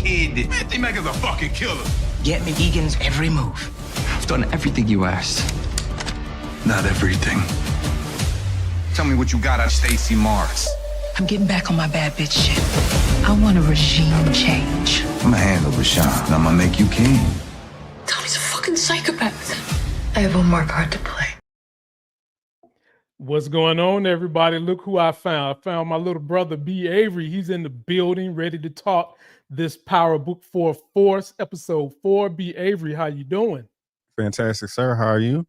kid. Man, DMACC is a fucking killer. Get me Egan's every move. I've done everything you asked. Not everything. Tell me what you got on Stacy Mars. I'm getting back on my bad bitch shit. I want a regime change. I'm gonna handle Rashawn, and I'm gonna make you king. Tommy's a fucking psychopath. I have one more card to play. What's going on, everybody? Look who I found. I found my little brother, B. Avery. He's in the building, ready to talk this Power Book 4 Force, episode 4. B. Avery, how you doing? Fantastic, sir. How are you?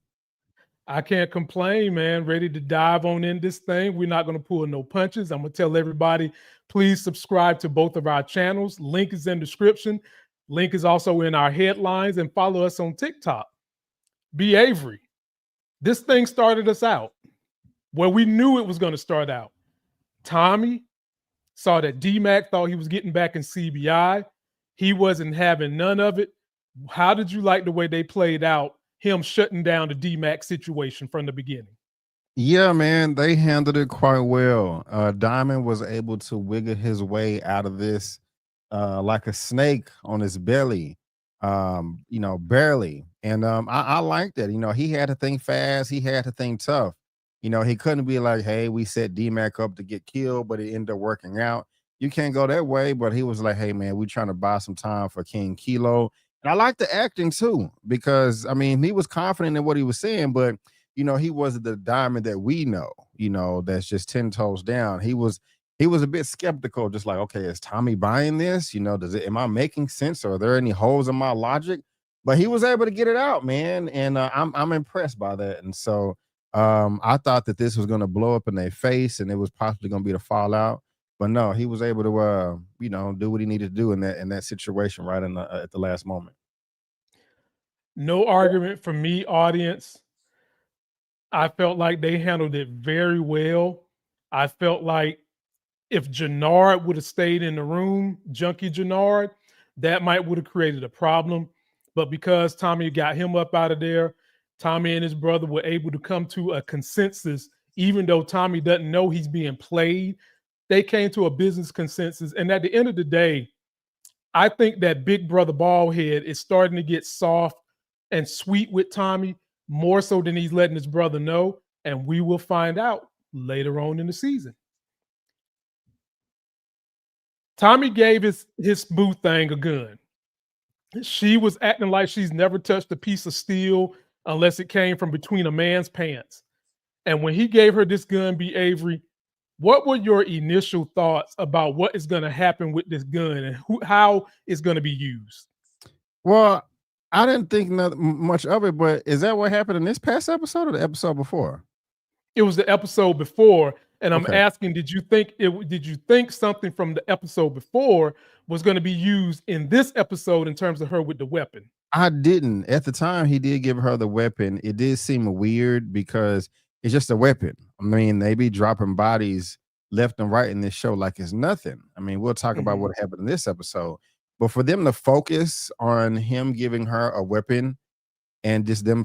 I can't complain, man. Ready to dive on in this thing. We're not going to pull no punches. I'm going to tell everybody, please subscribe to both of our channels. Link is in the description. Link is also in our headlines, and follow us on TikTok. B. Avery, this thing started us out where we knew it was going to start out. Tommy saw that DMACC thought he was getting back in CBI. He wasn't having none of it. How did you like the way they played out him shutting down the DMACC situation from the beginning? Yeah, man, they handled it quite well. Diamond was able to wiggle his way out of this like a snake on his belly, barely. And I liked that. He had to think fast. He had to think tough. He couldn't be like, hey, we set DMACC up to get killed, but it ended up working out. You can't go that way. But he was like, hey, man, we're trying to buy some time for King Kilo. And I like the acting, too, because, he was confident in what he was saying, but, he wasn't the Diamond that we know, that's just 10 toes down. He was a bit skeptical, just like, okay, is Tommy buying this? Am I making sense? Or are there any holes in my logic? But he was able to get it out, man. And I'm impressed by that. And so I thought that this was going to blow up in their face and it was possibly going to be the fallout. But no, he was able to, do what he needed to do in that situation right at the last moment. No argument from me, audience. I felt like they handled it very well. I felt like if Jannard would have stayed in the room, Junkie Jannard, that might would have created a problem. But because Tommy got him up out of there, Tommy and his brother were able to come to a consensus, even though Tommy doesn't know he's being played. They came to a business consensus. And at the end of the day, I think that Big Brother Baldhead is starting to get soft and sweet with Tommy, more so than he's letting his brother know. And we will find out later on in the season. Tommy gave his boo thing a gun. She was acting like she's never touched a piece of steel unless it came from between a man's pants. And when he gave her this gun, B. Avery, what were your initial thoughts about what is going to happen with this gun and how it's going to be used? Well, I didn't think much of it, but is that what happened in this past episode or the episode before? It was the episode before, and I'm asking, did you think something from the episode before was going to be used in this episode in terms of her with the weapon? I didn't. At the time, he did give her the weapon. It did seem weird because it's just a weapon. They be dropping bodies left and right in this show like it's nothing. We'll talk about what happened in this episode. But for them to focus on him giving her a weapon and just them,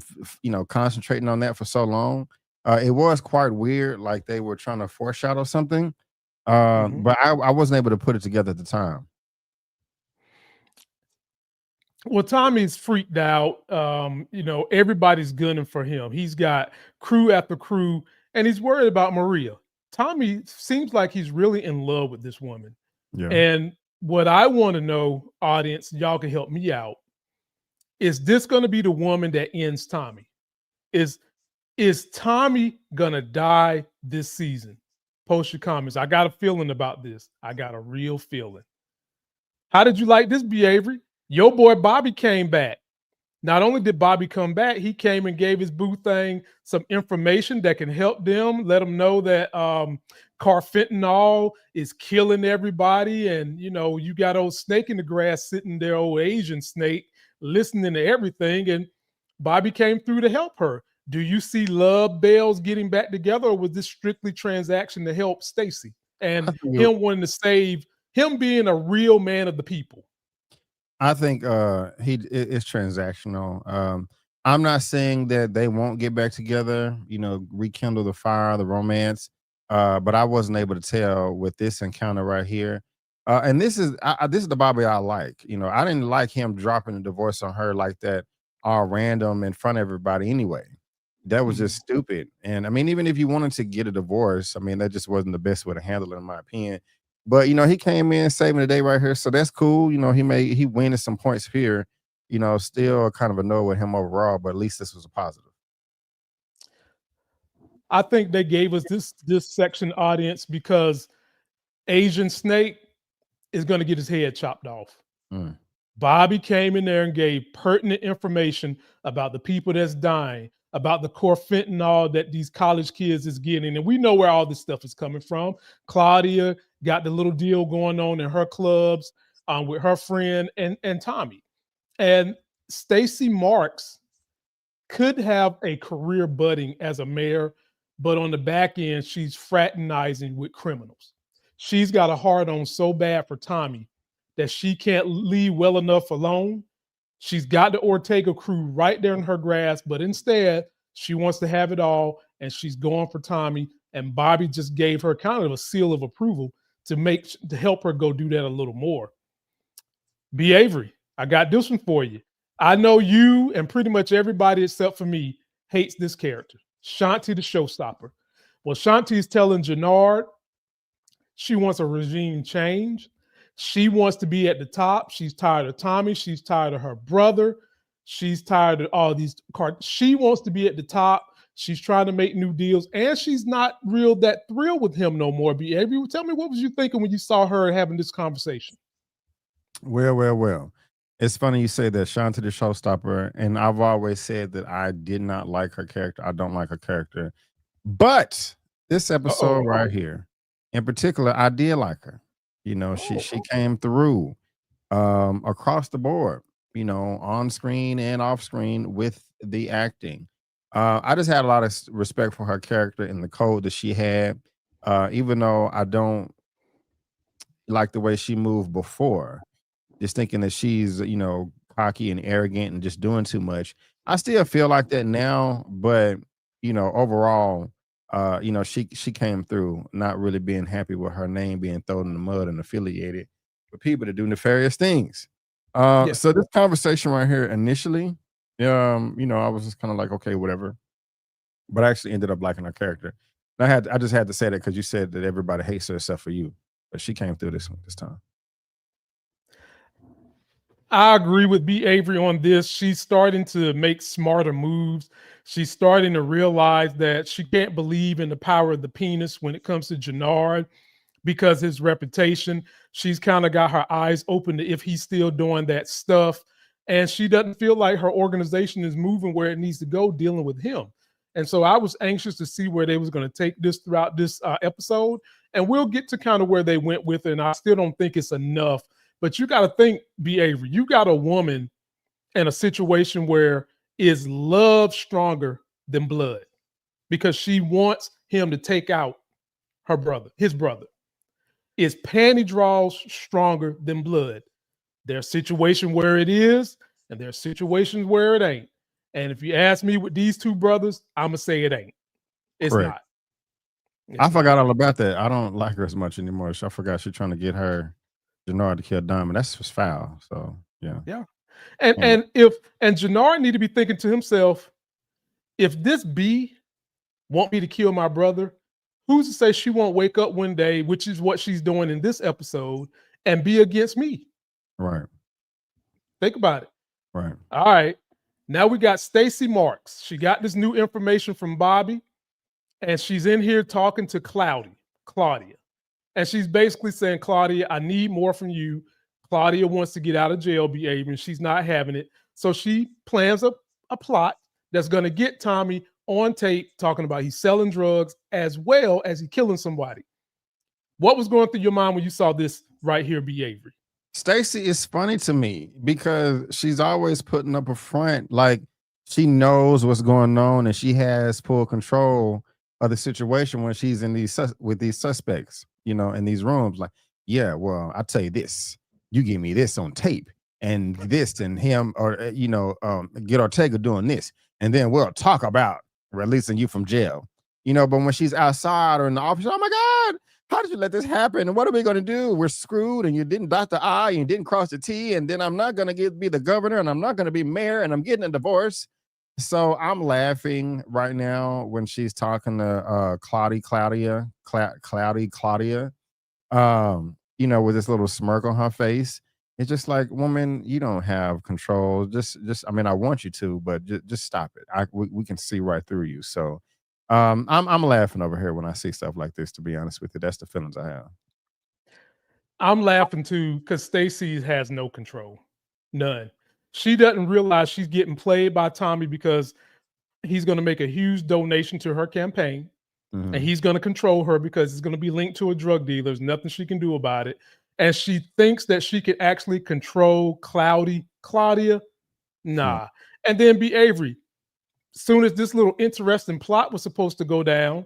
concentrating on that for so long, it was quite weird, like they were trying to foreshadow something. But I wasn't able to put it together at the time. Well, Tommy's freaked out. Everybody's gunning for him. He's got crew after crew, and he's worried about Maria. Tommy seems like he's really in love with this woman. Yeah. And what I want to know, audience, y'all can help me out. Is this going to be the woman that ends Tommy? Is Tommy going to die this season? Post your comments. I got a feeling about this. I got a real feeling. How did you like this, B. Avery? Your boy Bobby came back. Not only did Bobby come back, he came and gave his boo thing some information that can help them, let them know that carfentanil is killing everybody. And, you got old snake in the grass sitting there, old Asian snake, listening to everything. And Bobby came through to help her. Do you see love bells getting back together, or was this strictly transaction to help Stacy and him wanting to save him being a real man of the people? I think it's transactional. I'm not saying that they won't get back together, rekindle the fire, the romance. But I wasn't able to tell with this encounter right here. And this is the Bobby I like. You know, I didn't like him dropping the divorce on her like that, all random in front of everybody. Anyway, that was just stupid. And I mean, even if you wanted to get a divorce, I mean, that just wasn't the best way to handle it, in my opinion. But you know, he came in saving the day right here, so that's cool. You know, he winning some points here. You know, still kind of annoyed with him overall, but at least this was a positive. I think they gave us this section audience because Asian Snake is going to get his head chopped off. Mm. Bobby came in there and gave pertinent information about the people that's dying, about the core fentanyl that these college kids is getting. And we know where all this stuff is coming from. Claudia got the little deal going on in her clubs with her friend and Tommy. And Stacy Marks could have a career budding as a mayor, but on the back end, she's fraternizing with criminals. She's got a hard on so bad for Tommy that she can't leave well enough alone. She's got the Ortega crew right there in her grasp, but instead, she wants to have it all, and she's going for Tommy. And Bobby just gave her kind of a seal of approval to help her go do that a little more. B. Avery, I got this one for you. I know you and pretty much everybody except for me hates this character, Shanti the showstopper. Well, Shanti is telling Jannard she wants a regime change. She wants to be at the top. She's tired of Tommy. She's tired of her brother. She's tired of all these cards. She wants to be at the top. She's trying to make new deals, and she's not that thrilled with him no more. B. Avery, tell me, what was you thinking when you saw her having this conversation? Well. It's funny you say that, Shanti the showstopper, and I've always said that I did not like her character. I don't like her character. But this episode right here, in particular, I did like her. You know, she came through across the board, you know, on screen and off screen with the acting. I just had a lot of respect for her character and the code that she had, even though I don't like the way she moved before. Just thinking that she's, you know, cocky and arrogant and just doing too much. I still feel like that now, but you know, overall, you know, she came through not really being happy with her name being thrown in the mud and affiliated with people that do nefarious things. So this conversation right here initially, you know, I was just kind of like, okay, whatever. But I actually ended up liking her character. And I just had to say that because you said that everybody hates her except for you. But she came through this time. I agree with B. Avery on this. She's starting to make smarter moves. She's starting to realize that she can't believe in the power of the penis when it comes to Jannard because his reputation. She's kind of got her eyes open to if he's still doing that stuff. And she doesn't feel like her organization is moving where it needs to go dealing with him. And so I was anxious to see where they was going to take this throughout this episode. And we'll get to kind of where they went with it. And I still don't think it's enough. But you got to think, B. Avery, you got a woman in a situation where is love stronger than blood because she wants him to take out his brother. Is panty draws stronger than blood? There's a situation where it is, and there's situations where it ain't. And if you ask me with these two brothers, I'm going to say it ain't. It's Correct. not. I forgot all about that. I don't like her as much anymore. So I forgot she's trying to get her Jannard to kill Diamond. That's just foul. So yeah. And Jannard need to be thinking to himself, if this B want me to kill my brother, who's to say she won't wake up one day, which is what she's doing in this episode, and be against me? Right. Think about it. Right. All right. Now we got Stacy Marks. She got this new information from Bobby, and she's in here talking to Claudia. And she's basically saying, Claudia, I need more from you. Claudia wants to get out of jail, B. Avery, and she's not having it. So she plans a plot that's going to get Tommy on tape talking about he's selling drugs as well as he killing somebody. What was going through your mind when you saw this right here, B. Avery? Stacy is funny to me because she's always putting up a front like she knows what's going on and she has full control of the situation when she's in with these suspects, you know, in these rooms. Like, yeah, well, I'll tell you this. You give me this on tape and this and him, or, you know, get Ortega doing this. And then we'll talk about releasing you from jail, you know, but when she's outside or in the office, oh my God, how did you let this happen? And what are we going to do? We're screwed, and you didn't dot the I, and you didn't cross the T, and then I'm not going to be the governor, and I'm not going to be mayor, and I'm getting a divorce. So I'm laughing right now when she's talking to Claudia, with this little smirk on her face. It's just like, woman, you don't have control. I mean, I want you to, but just stop it. We can see right through you. So I'm laughing over here when I see stuff like this, to be honest with you. That's the feelings I have. I'm laughing too because Stacy has no control. None. She doesn't realize she's getting played by Tommy because he's going to make a huge donation to her campaign. And he's going to control her because it's going to be linked to a drug dealer. There's nothing she can do about it. And she thinks that she can actually control Claudia. Nah. And then be Avery. Soon as this little interesting plot was supposed to go down,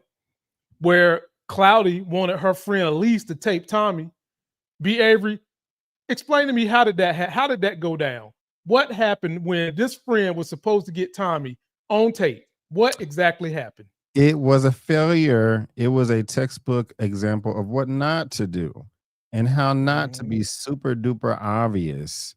where Claudia wanted her friend Elise to tape Tommy, be Avery, explain to me how did that go down? What happened when this friend was supposed to get Tommy on tape? What exactly happened? It was a failure. It was a textbook example of what not to do and how not to be super duper obvious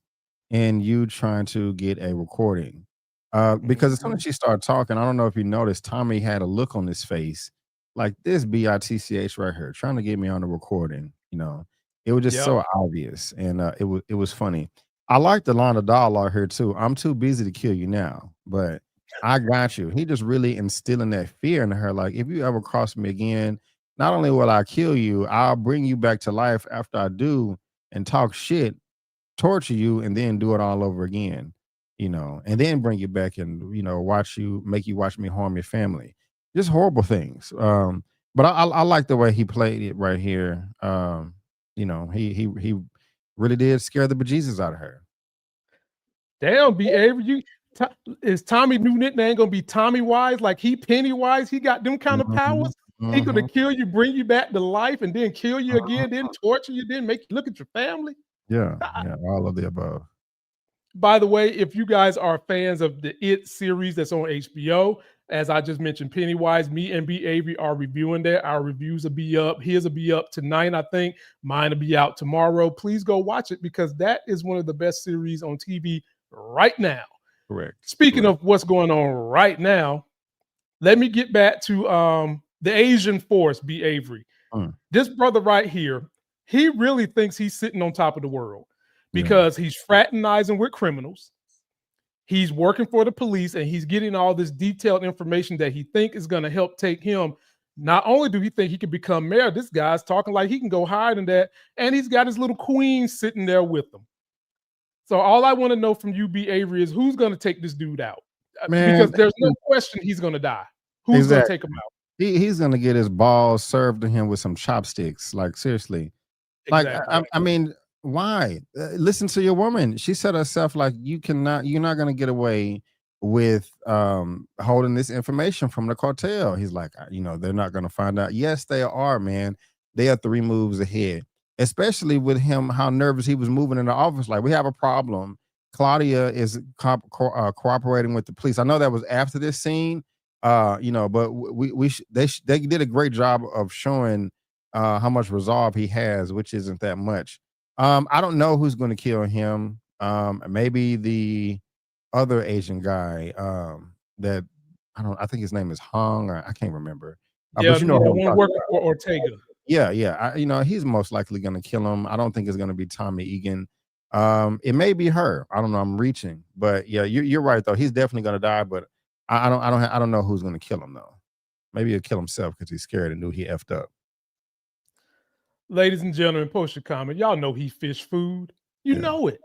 in you trying to get a recording. Because as soon as she started talking, I don't know if you noticed, Tommy had a look on his face like this bitch right here, trying to get me on the recording. It was just so obvious, and it was funny. I like the line of dialogue here too. I'm too busy to kill you now, but I got you. He just really instilling that fear into her. Like, if you ever cross me again, not only will I kill you, I'll bring you back to life after I do and talk shit, torture you, and then do it all over again, and then bring you back and, make you watch me harm your family. Just horrible things. But I like the way he played it right here. He really did scare the bejesus out of her. Damn, be Avery, is Tommy new nickname gonna be Tommy Wise? Like he Pennywise? He got them kind of powers. He could have killed you, bring you back to life, and then kill you again, then torture you, then make you look at your family. Yeah, all of the above. By the way, if you guys are fans of the It series that's on HBO, as I just mentioned, Pennywise, me and B. Avery are reviewing that. Our reviews will be up. His will be up tonight, I think. Mine will be out tomorrow. Please go watch it because that is one of the best series on TV right now. Correct. Speaking of what's going on right now, let me get back to the Asian Force, B. Avery. This brother right here, he really thinks he's sitting on top of the world because he's fraternizing with criminals. He's working for the police and he's getting all this detailed information that he thinks is going to help take him. Not only do he think he can become mayor, this guy's talking like he can go higher than that. And he's got his little queen sitting there with him. So all I want to know from you, B. Avery, is who's going to take this dude out? Because there's no question he's going to die. Who's going to take him out? He's going to get his balls served to him with some chopsticks. Like, seriously. Exactly. Like, I mean, why? Listen to your woman. She said herself, like, you're not going to get away with holding this information from the cartel. He's like, they're not going to find out. Yes, they are, man. They are 3 moves ahead. Especially with him, how nervous he was moving in the office. Like, we have a problem. Claudia is cooperating with the police. I know that was after this scene, but they did a great job of showing how much resolve he has, which isn't that much. I don't know who's going to kill him. Maybe the other Asian guy I think his name is Hong, or I can't remember. But the one working for Ortega. Yeah. He's most likely going to kill him. I don't think it's going to be Tommy Egan. It may be her. I don't know. I'm reaching, but yeah, you're right though. He's definitely going to die, but I don't know who's going to kill him though. Maybe he'll kill himself because he's scared and knew he effed up. Ladies and gentlemen, post your comment. Y'all know he fish food. You know it.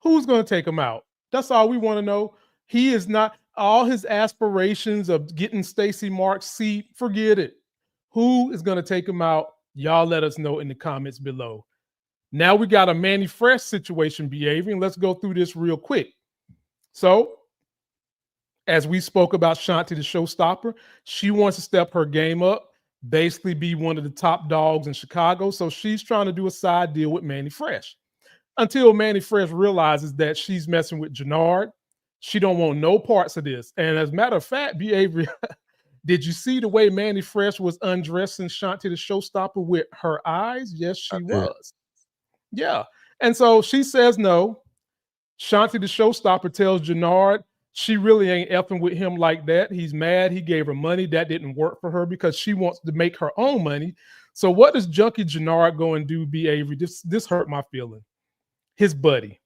Who's going to take him out? That's all we want to know. He is not all his aspirations of getting Stacy Mark's seat. Forget it. Who is going to take him out? Y'all let us know in the comments below. Now we got a Manny Fresh situation behaving. Let's go through this real quick. So, as we spoke about Shanti, the showstopper, she wants to step her game up, basically be one of the top dogs in Chicago. So she's trying to do a side deal with Manny Fresh until Manny Fresh realizes that she's messing with Jannard. She don't want no parts of this. And as a matter of fact, B. Avery, Did you see the way Manny Fresh was undressing Shanti the showstopper with her eyes? Yes, I she did. was. Yeah. And so she says no. Shanti the showstopper tells Jannard she really ain't effing with him like that. He's mad. He gave her money. That didn't work for her because she wants to make her own money. So what does Junkie Jannard go and do, B. Avery? This hurt my feeling. His buddy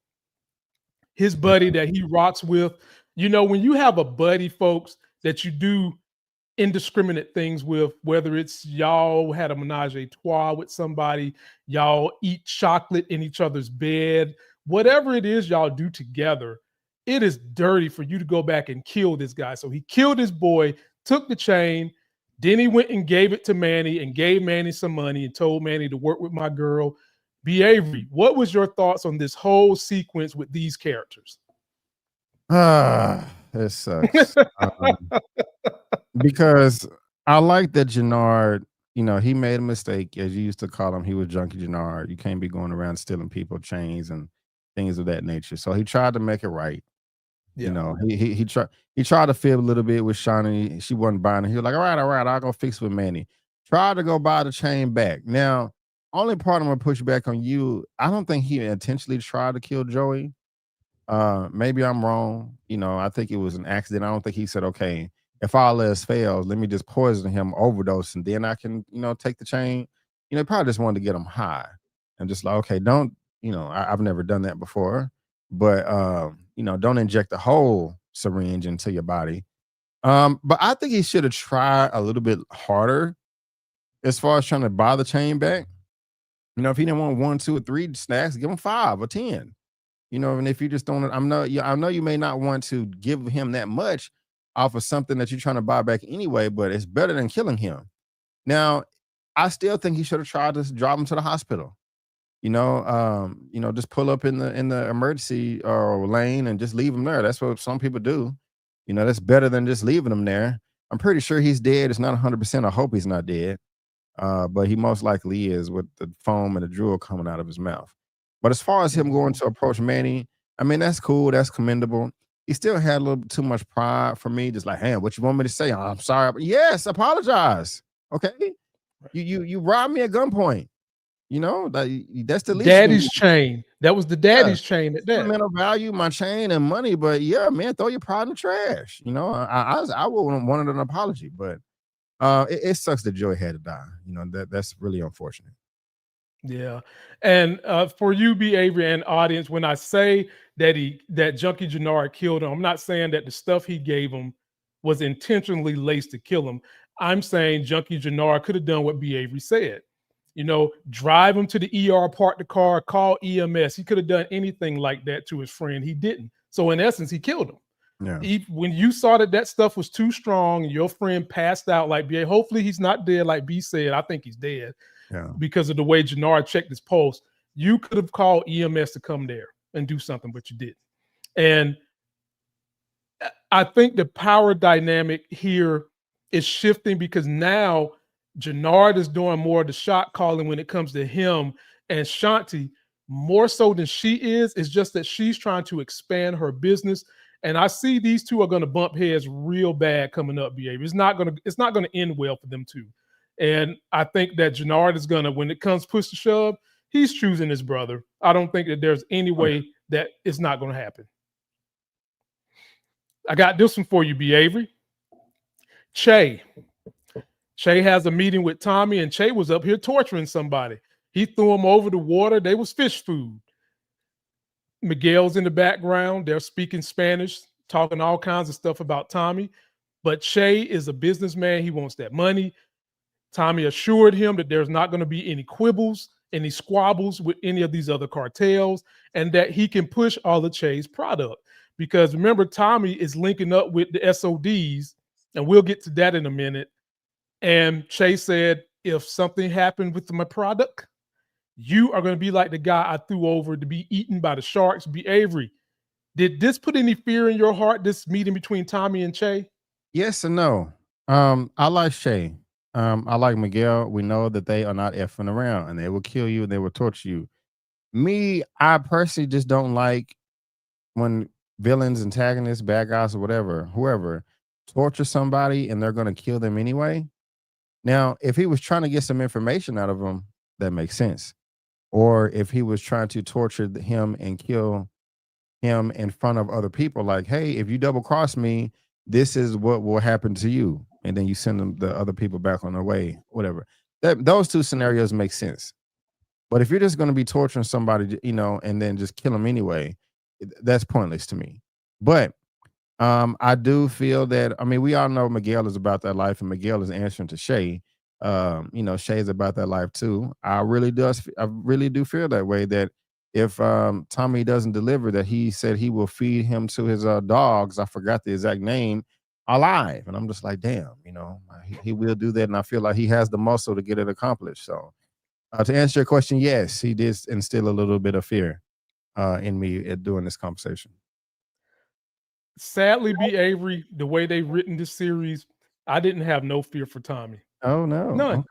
that he rocks with. You know, when you have a buddy, folks, that you do indiscriminate things with, whether it's y'all had a menage a trois with somebody, y'all eat chocolate in each other's bed, whatever it is y'all do together, it is dirty for you to go back and kill this guy. So he killed his boy, took the chain, then he went and gave it to Manny and gave Manny some money and told Manny to work with my girl. B. Avery, what was your thoughts on this whole sequence with these characters? It sucks. Because I like that Jannard, you know, he made a mistake, as you used to call him. He was Junkie Jannard. You can't be going around stealing people chains and things of that nature. So he tried to make it right. Yeah. You know, he tried to fib a little bit with Shawnee. She wasn't buying it. He was like, all right, I'll go fix with Manny. Tried to go buy the chain back. Now, only part I'm gonna push back on you. I don't think he intentionally tried to kill Joey. Maybe I'm wrong. You know, I think it was an accident. I don't think he said, okay, if all else fails, let me just poison him, overdose, and then I can, you know, take the chain. You know, he probably just wanted to get him high and just like, okay, don't, you know, I've never done that before, but you know, don't inject the whole syringe into your body. But I think he should have tried a little bit harder as far as trying to buy the chain back. You know, if he didn't want 1, 2, or 3 snacks, give him 5 or 10. You know, and if you just don't, I know you may not want to give him that much off of something that you're trying to buy back anyway, but it's better than killing him. Now, I still think he should have tried to drive him to the hospital. You know, just pull up in the emergency lane and just leave him there. That's what some people do. You know, that's better than just leaving him there. I'm pretty sure he's dead. It's not 100%. I hope he's not dead. But he most likely is with the foam and the drool coming out of his mouth. But as far as him going to approach Manny, I mean, that's cool. That's commendable. He still had a little too much pride for me. Just like, hey, what you want me to say? I'm sorry. Yes, apologize. Okay. You robbed me at gunpoint. You know, that's the least. Daddy's chain. That was the daddy's chain at that. Sentimental value, my chain and money. But yeah, man, throw your pride in the trash. You know, I would wanted an apology, but it sucks that Joey had to die. You know, that's really unfortunate. Yeah. And for you, B. Avery, and audience, when I say that Junkie Jannard killed him, I'm not saying that the stuff he gave him was intentionally laced to kill him. I'm saying Junkie Jannard could have done what B. Avery said. You know, drive him to the ER, park the car, call EMS. He could have done anything like that to his friend. He didn't. So in essence, he killed him. Yeah. When you saw that stuff was too strong and your friend passed out like B. Hopefully he's not dead like B said. I think he's dead. Yeah. Because of the way Jannard checked his pulse. You could have called EMS to come there and do something, but you didn't. And I think the power dynamic here is shifting because now Jannard is doing more of the shot calling when it comes to him, and Shanti, more so than she is, just that she's trying to expand her business. And I see these two are going to bump heads real bad coming up, behavior. It's not going to end well for them too. And I think that Jannard is going to, when it comes push to shove, he's choosing his brother. I don't think that there's any way that it's not going to happen. I got this one for you, B. Avery. Chay has a meeting with Tommy, and Chay was up here torturing somebody. He threw him over the water. They was fish food. Miguel's in the background. They're speaking Spanish, talking all kinds of stuff about Tommy. But Chay is a businessman. He wants that money. Tommy assured him that there's not going to be any quibbles, any squabbles with any of these other cartels, and that he can push all of Chay's product. Because remember, Tommy is linking up with the SODs, and we'll get to that in a minute. And Chay said, if something happened with my product, you are going to be like the guy I threw over to be eaten by the sharks. B. Avery, did this put any fear in your heart, this meeting between Tommy and Chay? Yes and no. I like Chay. I like Miguel. We know that they are not effing around and they will kill you and they will torture you. Me, I personally just don't like when villains, antagonists, bad guys, or whoever, torture somebody and they're going to kill them anyway. Now, if he was trying to get some information out of them, that makes sense. Or if he was trying to torture him and kill him in front of other people, like, hey, if you double cross me, this is what will happen to you. And then you send them the other people back on their way, whatever. Those two scenarios make sense. But if you're just going to be torturing somebody, and then just kill them anyway, that's pointless to me. But I do feel that, I mean, we all know Miguel is about that life, and Miguel is answering to Shay. Shay's about that life too. I really do feel that way, that if Tommy doesn't deliver, that he said he will feed him to his dogs. I forgot the exact name, alive. And I'm just like, damn, he will do that. And I feel like he has the muscle to get it accomplished. So to answer your question, yes, he did instill a little bit of fear in me during this conversation. Sadly, B. Avery, the way they've written this series, I didn't have no fear for Tommy. Oh no, None.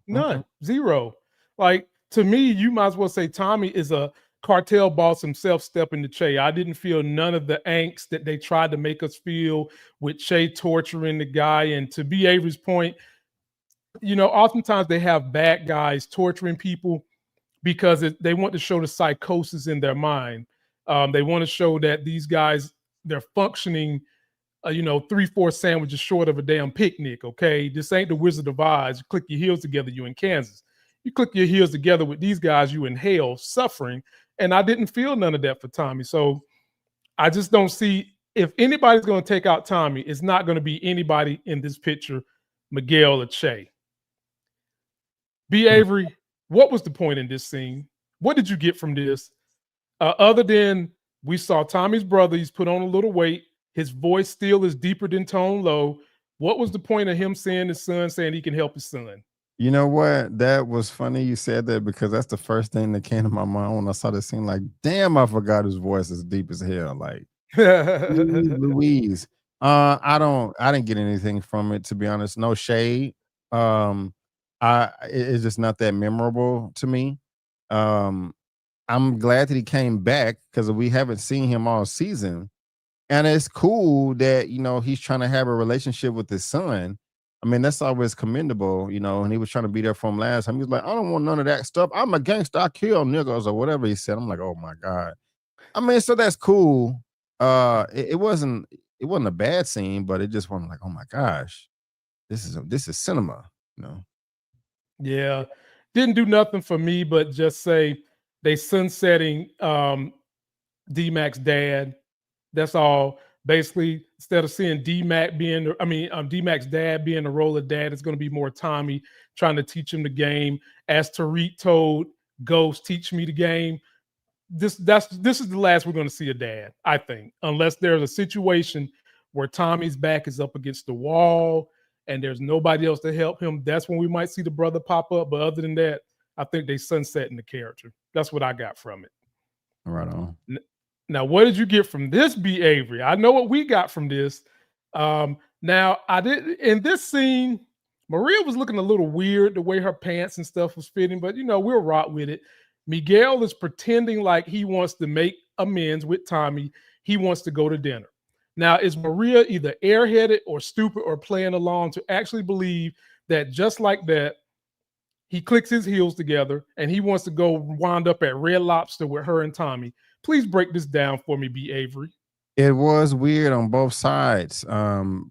None. Okay. Zero. Like, to me, you might as well say Tommy is a cartel boss himself stepping to Chay. I didn't feel none of the angst that they tried to make us feel with Chay torturing the guy. And to B. Avery's point, oftentimes they have bad guys torturing people because they want to show the psychosis in their mind. They want to show that these guys, they're functioning 3-4 sandwiches short of a damn picnic. Okay, this ain't the Wizard of Oz. You click your heels together, you in Kansas. You click your heels together with these guys, you in hell, suffering. And I didn't feel none of that for Tommy. So I just don't see, if anybody's going to take out Tommy, it's not going to be anybody in this picture, Miguel or Chay. B. Avery, what was the point in this scene? What did you get from this? Other than we saw Tommy's brother, he's put on a little weight. His voice still is deeper than tone low. What was the point of him seeing his son, saying he can help his son? You know what? That was funny you said that, because that's the first thing that came to my mind when I saw this scene. Like, damn, I forgot his voice is deep as hell. Like, Louise. I didn't get anything from it, to be honest. No shade. It's just not that memorable to me. I'm glad that he came back, because we haven't seen him all season. And it's cool that, he's trying to have a relationship with his son. I mean, that's always commendable, and he was trying to be there for him last time. He was like, I don't want none of that stuff. I'm a gangster. I kill niggas, or whatever he said. I'm like, oh my God. I mean, so that's cool. It wasn't a bad scene, but it just wasn't like, oh my gosh, this is cinema, Yeah. Didn't do nothing for me, but just say they sunsetting DMACC's dad. That's all. Basically, instead of seeing DMACC's dad being the role of dad, it's going to be more Tommy trying to teach him the game. As Tariq told Ghost, teach me the game. This is the last we're going to see a dad, I think, unless there's a situation where Tommy's back is up against the wall and there's nobody else to help him. That's when we might see the brother pop up. But other than that, I think they sunsetting the character. That's what I got from it. Right on. Now, what did you get from this, B. Avery? I know what we got from this. Now, I did in this scene, Maria was looking a little weird the way her pants and stuff was fitting, but we'll rock with it. Miguel is pretending like he wants to make amends with Tommy. He wants to go to dinner. Now, is Maria either airheaded or stupid or playing along to actually believe that just like that, he clicks his heels together and he wants to go wind up at Red Lobster with her and Tommy? Please break this down for me, B. Avery. It was weird on both sides, from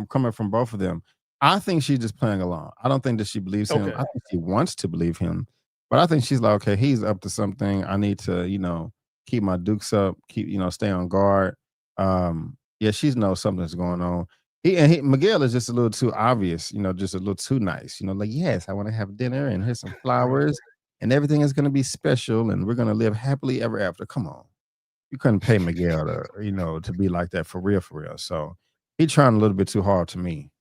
coming from both of them. I think she's just playing along. I don't think that she believes him. I think she wants to believe him, but I think she's like, okay, he's up to something. I need to, keep my dukes up, stay on guard. Yeah, she knows something's going on. Miguel is just a little too obvious, just a little too nice. Like, yes, I want to have dinner and here's some flowers. And everything is going to be special, and we're going to live happily ever after. Come on. You couldn't pay Miguel to be like that for real. So he trying a little bit too hard to me.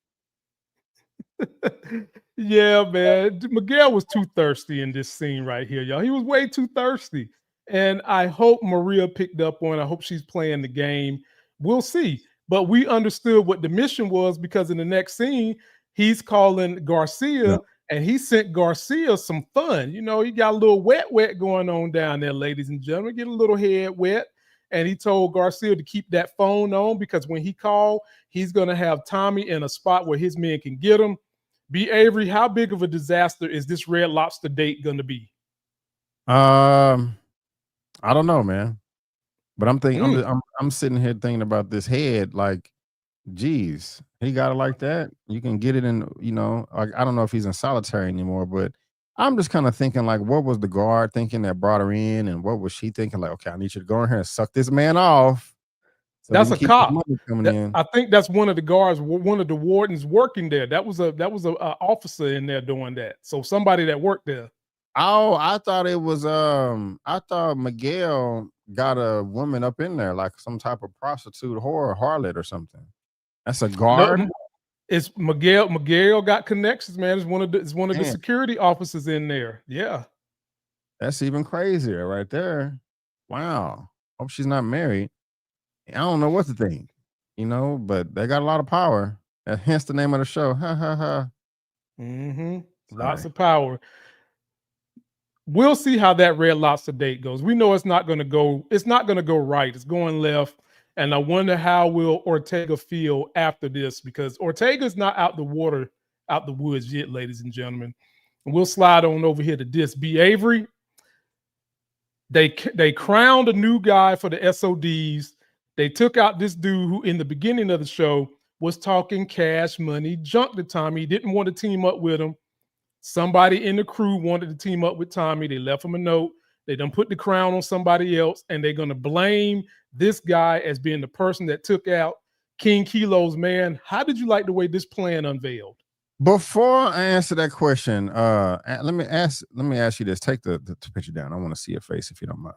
Yeah, man. Miguel was too thirsty in this scene right here, y'all. He was way too thirsty. And I hope Maria picked up on it. I hope she's playing the game. We'll see. But we understood what the mission was, because in the next scene, he's calling Garcia. Yeah. And he sent Garcia some fun. He got a little wet going on down there, ladies and gentlemen. Get a little head wet. and he told Garcia to keep that phone on because when he called, he's going to have Tommy in a spot where his men can get him. B. Avery, how big of a disaster is this Red Lobster date going to be? I don't know, man. But I'm thinking, I'm sitting here thinking about this head. Like, geez, he got it like that. You can get it in, you know. Like, I don't know if he's in solitary anymore, but I'm just kind of thinking, like, what was the guard thinking that brought her in, and what was she thinking? Like, okay, I need you to go in here and suck this man off. So That's a cop. Money coming in. I think that's one of the guards, one of the wardens working there. That was a officer in there doing that. So somebody that worked there. Oh, I thought it was I thought Miguel got a woman up in there, like some type of prostitute whore, harlot or something. That's a guard. No, it's Miguel. Miguel got connections, man. It's one of the security officers in there. Yeah. That's even crazier right there. Wow. Hope she's not married. I don't know what to think, you know, but they got a lot of power. Hence the name of the show. Ha ha ha. Lots of power. We'll see how that Red Lobster date goes. We know it's not going to go. It's not going to go right. It's going left. And I wonder how will Ortega feel after this, because Ortega's not out the woods yet, ladies and gentlemen. And we'll slide on over here to this. B. Avery. They crowned a new guy for the SODs. They took out this dude who in the beginning of the show was talking cash money junk to Tommy. He didn't want to team up with him. Somebody in the crew wanted to team up with Tommy. They left him a note. They done put the crown on somebody else, and they're going to blame this guy as being the person that took out King Kilo's man. How did you like the way this plan unveiled? Before I answer that question, let me ask you this. Take the picture down. I want to see your face if you don't mind.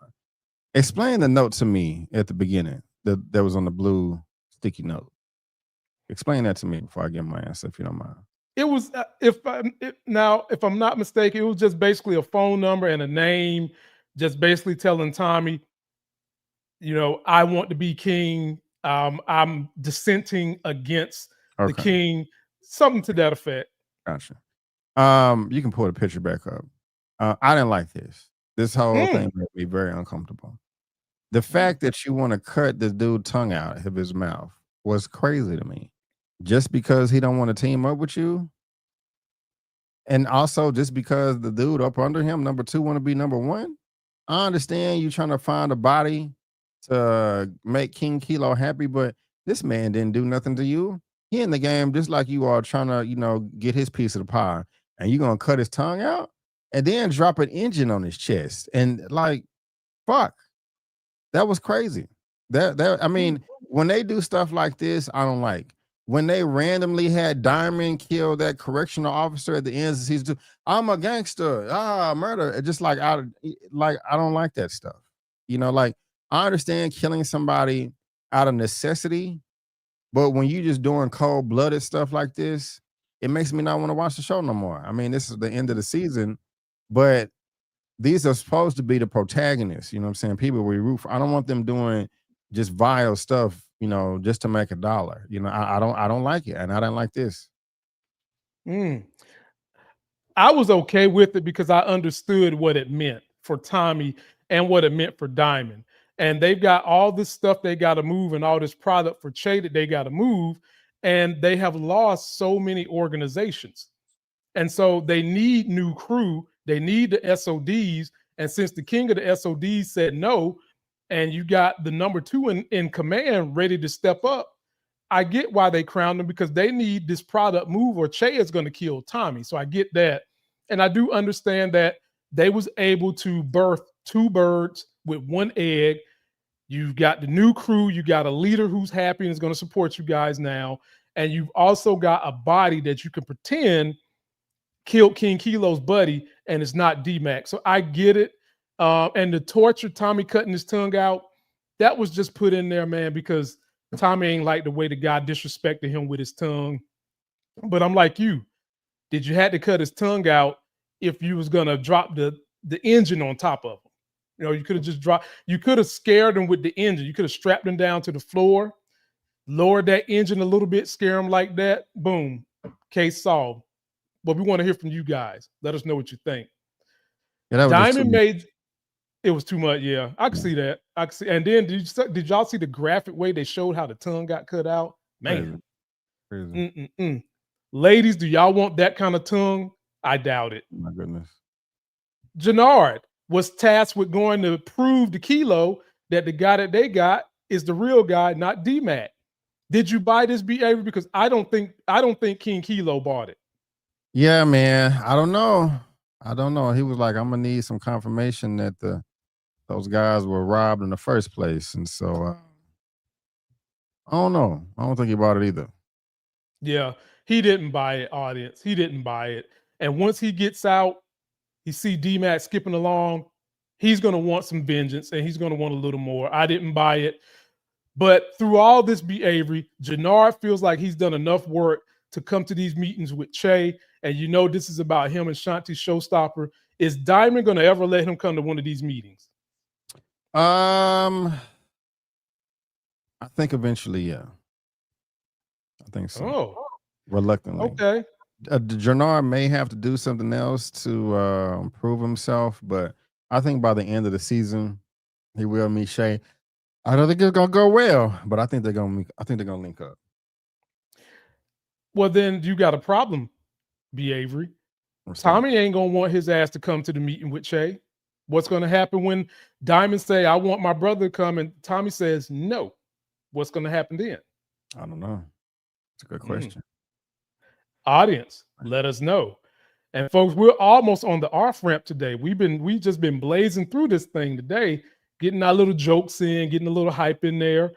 Explain the note to me at the beginning that was on the blue sticky note. Explain that to me before I give my answer, if you don't mind. It was if I'm not mistaken, it was just basically a phone number and a name, just basically telling Tommy, you know, I want to be king. I'm dissenting against the king, something to that effect. Gotcha. You can pull the picture back up. I didn't like this. This whole thing made me very uncomfortable. The fact that you want to cut this dude's tongue out of his mouth was crazy to me. Just because he don't want to team up with you. And also just because the dude up under him, number 2, want to be number 1. I understand you trying to find a body to make King Kilo happy, but this man didn't do nothing to you. He in the game just like you are, trying to, you know, get his piece of the pie. And you're going to cut his tongue out and then drop an engine on his chest. And like, fuck. That was crazy. I mean, when they do stuff like this, I don't like. When they randomly had Diamond kill that correctional officer at the end of season 2, I'm a gangster, murder. It's just like I don't like that stuff. You know, like I understand killing somebody out of necessity, but when you just doing cold-blooded stuff like this, it makes me not want to watch the show no more. I mean, this is the end of the season, but these are supposed to be the protagonists. You know what I'm saying? People we root for. I don't want them doing just vile stuff, you know, just to make $1. You know, I don't like it, and I don't like this. I was okay with it because I understood what it meant for Tommy and what it meant for Diamond. And they've got all this stuff they got to move and all this product for Chay that they got to move. And they have lost so many organizations. And so they need new crew. They need the SODs. And since the king of the SODs said no, and you got the number 2 in command ready to step up, I get why they crowned them, because they need this product move or Chay is going to kill Tommy. So I get that. And I do understand that they was able to birth 2 birds with 1 egg. You've got the new crew. You got a leader who's happy and is going to support you guys now. And you've also got a body that you can pretend killed King Kilo's buddy and it's not DMACC. So I get it. And the torture, Tommy cutting his tongue out, that was just put in there, man, because Tommy ain't like the way the guy disrespected him with his tongue. But I'm like you. Did you have to cut his tongue out if you was going to drop the engine on top of him? You know, you could have just dropped, you could have scared him with the engine. You could have strapped him down to the floor, lowered that engine a little bit, scare him like that. Boom. Case solved. But we want to hear from you guys. Let us know what you think. Yeah, Diamond made It was too much. Yeah, I can see that. I can see. And then did y'all see the graphic way they showed how the tongue got cut out? Man, Crazy. Ladies, do y'all want that kind of tongue? I doubt it. My goodness. Jannard was tasked with going to prove to Kilo that the guy that they got is the real guy, not DMACC. Did you buy this behavior? Because I don't think King Kilo bought it. Yeah, man. I don't know. He was like, I'm gonna need some confirmation that those guys were robbed in the first place, and so I don't know. I don't think he bought it either. Yeah, he didn't buy it, audience. He didn't buy it. And once he gets out, he see DMACC skipping along. He's going to want some vengeance, and he's going to want a little more. I didn't buy it. But through all this Avery, Jannard feels like he's done enough work to come to these meetings with Chay. And you know this is about him and Shanti's showstopper. Is Diamond going to ever let him come to one of these meetings? I think eventually, yeah. I think so. Oh. Reluctantly. Okay. Jannard may have to do something else to prove himself, but I think by the end of the season, he will meet Chay. I don't think it's gonna go well, but I think they're gonna link up. Well, then you got a problem, Avery. Tommy ain't gonna want his ass to come to the meeting with Chay. What's gonna happen when Diamond say, I want my brother to come, and Tommy says no? What's gonna happen then? I don't know. It's a good question. Audience, let us know. And folks, we're almost on the off ramp today. We just been blazing through this thing today, getting our little jokes in, getting a little hype in there.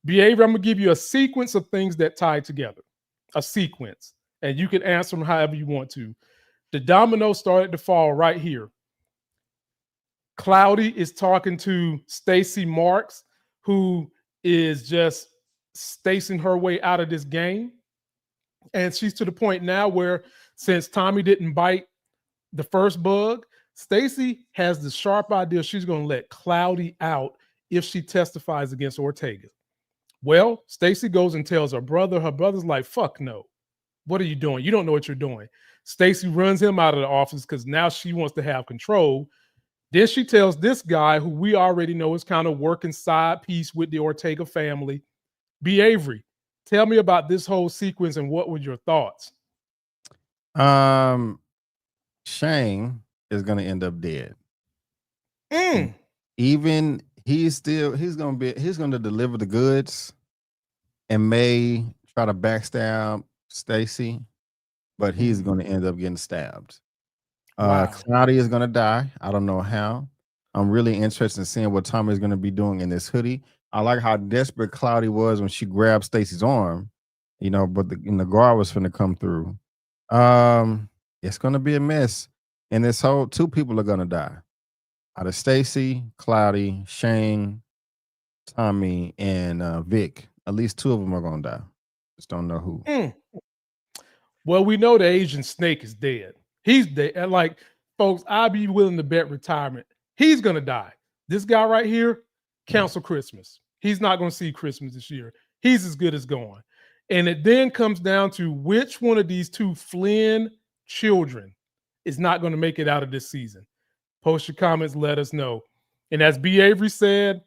Behavior, I'm gonna give you a sequence of things that tie together, a sequence, and you can answer them however you want to. The domino started to fall right here. Cloudy is talking to Stacy Marks, who is just stacing her way out of this game. And she's to the point now where since Tommy didn't bite the first bug, Stacy has the sharp idea she's going to let Cloudy out if she testifies against Ortega. Well, Stacy goes and tells her brother. Her brother's like, fuck no. What are you doing? You don't know what you're doing. Stacy runs him out of the office because now she wants to have control. Then she tells this guy, who we already know is kind of working side piece with the Ortega family, Avery. Tell me about this whole sequence and what were your thoughts? Shane is going to end up dead. Mm. Even he's going to deliver the goods and may try to backstab Stacy, but he's going to end up getting stabbed. Wow. Claudia is going to die. I don't know how. I'm really interested in seeing what Tommy is going to be doing in this hoodie. I like how desperate Claudia was when she grabbed Stacy's arm, but the guard was finna come through. It's going to be a mess. And this whole 2 people are going to die. Out of Stacy, Claudia, Shane, Tommy, and Vic. At least 2 of them are going to die. Just don't know who. Well, we know the Asian snake is dead. He's dead. And like, folks, I'd be willing to bet retirement. He's going to die. This guy right here, cancel Christmas. He's not going to see Christmas this year. He's as good as gone. And it then comes down to which one of these 2 Flynn children is not going to make it out of this season. Post your comments, let us know. And as B. Avery said,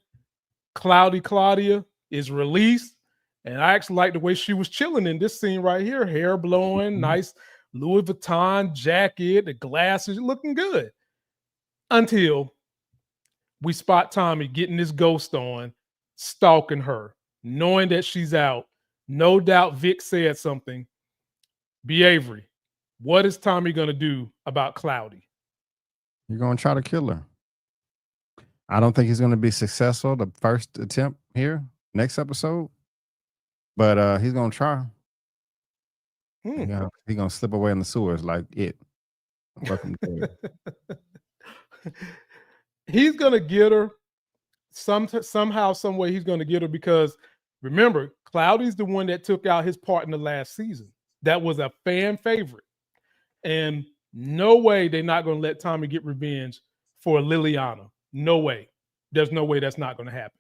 Claudia is released. And I actually like the way she was chilling in this scene right here. Hair blowing, nice Louis Vuitton jacket, the glasses, looking good. Until we spot Tommy getting this ghost on, stalking her, knowing that she's out. No doubt Vic said something. B. Avery, what is Tommy going to do about Cloudy? You're going to try to kill her. I don't think he's going to be successful the first attempt here, next episode. But he's going to try. He's going to slip away in the sewers like it. Welcome to it. He's going to get her. Somehow, some way he's going to get her because remember, Cloudy's the one that took out his partner last season. That was a fan favorite. And no way they're not going to let Tommy get revenge for Liliana. No way. There's no way that's not going to happen.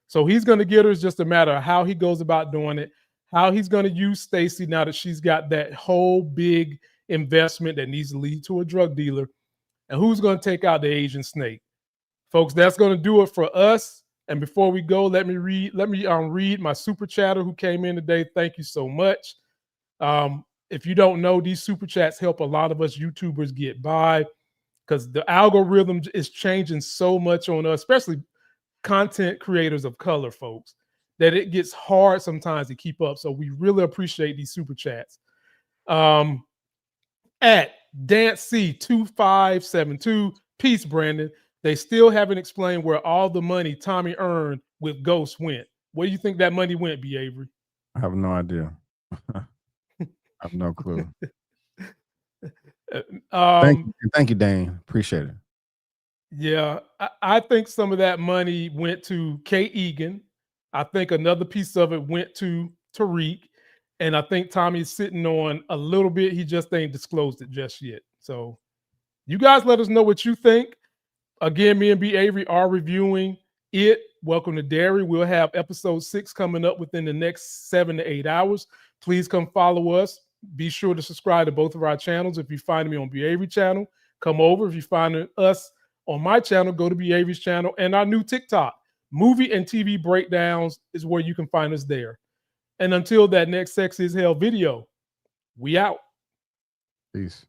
So he's going to get her. It's just a matter of how he goes about doing it, how he's going to use Stacy now that she's got that whole big investment that needs to lead to a drug dealer, and who's going to take out the Asian snake. Folks, that's going to do it for us. And before we go, let me read my super chatter who came in today. Thank you so much. If you don't know, these super chats help a lot of us YouTubers get by because the algorithm is changing so much on us, especially content creators of color, folks, that it gets hard sometimes to keep up. So we really appreciate these super chats. At DanceC2572, peace, Brandon. They still haven't explained where all the money Tommy earned with Ghost went. Where do you think that money went, B. Avery? I have no idea. I have no clue. Thank you, Dane. Appreciate it. Yeah, I think some of that money went to Kay Egan. I think another piece of it went to Tariq. And I think Tommy's sitting on a little bit. He just ain't disclosed it just yet. So you guys let us know what you think. Again, me and B. Avery are reviewing it. Welcome to Dairy. We'll have episode 6 coming up within the next 7 to 8 hours. Please come follow us. Be sure to subscribe to both of our channels. If you find me on B. Avery channel, come over. If you find us on my channel, go to B. Avery's channel. And our new TikTok, movie and TV breakdowns, is where you can find us there. And until that next Sex is Hell video, we out. Peace.